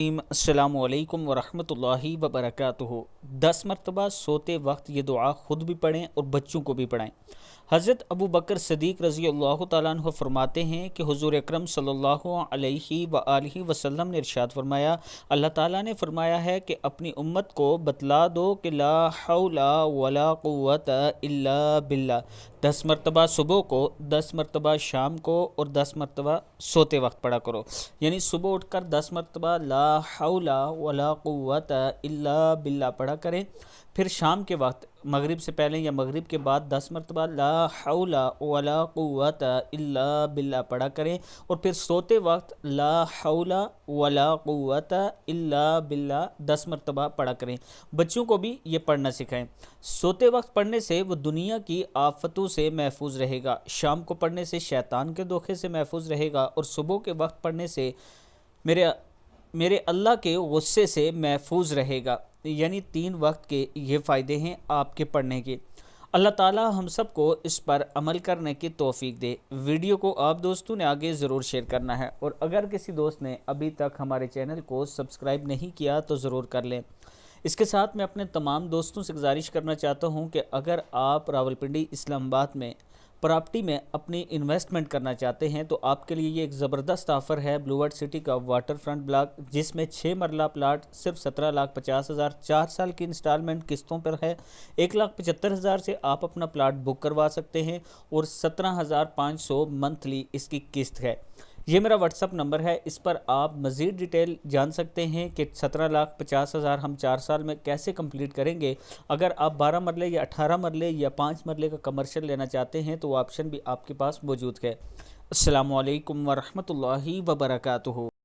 السلام علیکم ورحمۃ اللہ وبرکاتہ۔ 10 مرتبہ سوتے وقت یہ دعا خود بھی پڑھیں اور بچوں کو بھی پڑھائیں۔ حضرت ابو بکر صدیق رضی اللہ تعالیٰ عنہ فرماتے ہیں کہ حضور اکرم صلی اللہ علیہ وآلہ وسلم نے ارشاد فرمایا، اللہ تعالیٰ نے فرمایا ہے کہ اپنی امت کو بتلا دو کہ لا حول ولا قوت الا باللہ، 10 مرتبہ صبح کو، 10 مرتبہ شام کو اور 10 مرتبہ سوتے وقت پڑھا کرو۔ یعنی صبح اٹھ کر 10 مرتبہ لا حول ولا قوت الا باللہ پڑھا کریں، پھر شام کے وقت مغرب سے پہلے یا مغرب کے بعد 10 مرتبہ لا حول ولا قوت الا باللہ پڑھا کریں، اور پھر سوتے وقت لا حول ولا قوت الا باللہ 10 مرتبہ پڑھا کریں۔ بچوں کو بھی یہ پڑھنا سکھائیں۔ سوتے وقت پڑھنے سے وہ دنیا کی آفتوں سے محفوظ رہے گا، شام کو پڑھنے سے شیطان کے دھوکے سے محفوظ رہے گا، اور صبح کے وقت پڑھنے سے میرے اللہ کے غصے سے محفوظ رہے گا۔ یعنی 3 وقت کے یہ فائدے ہیں آپ کے پڑھنے کے۔ اللہ تعالی ہم سب کو اس پر عمل کرنے کی توفیق دے۔ ویڈیو کو آپ دوستوں نے آگے ضرور شیئر کرنا ہے، اور اگر کسی دوست نے ابھی تک ہمارے چینل کو سبسکرائب نہیں کیا تو ضرور کر لیں۔ اس کے ساتھ میں اپنے تمام دوستوں سے گزارش کرنا چاہتا ہوں کہ اگر آپ راولپنڈی اسلام آباد میں پراپرٹی میں اپنی انویسٹمنٹ کرنا چاہتے ہیں تو آپ کے لیے یہ ایک زبردست آفر ہے بلو ورڈ سٹی کا واٹر فرنٹ بلاک، جس میں 6 مرلہ پلاٹ صرف 17,50,000 4 سال کی انسٹالمنٹ قسطوں پر ہے۔ 1,75,000 سے آپ اپنا پلاٹ بک کروا سکتے ہیں، اور 17,500 منتھلی اس کی قسط ہے۔ یہ میرا واٹس اپ نمبر ہے، اس پر آپ مزید ڈیٹیل جان سکتے ہیں کہ 17,50,000 ہم 4 سال میں کیسے کمپلیٹ کریں گے۔ اگر آپ 12 مرلے یا 18 مرلے یا 5 مرلے کا کمرشل لینا چاہتے ہیں تو وہ آپشن بھی آپ کے پاس موجود ہے۔ السلام علیکم ورحمۃ اللہ وبرکاتہ۔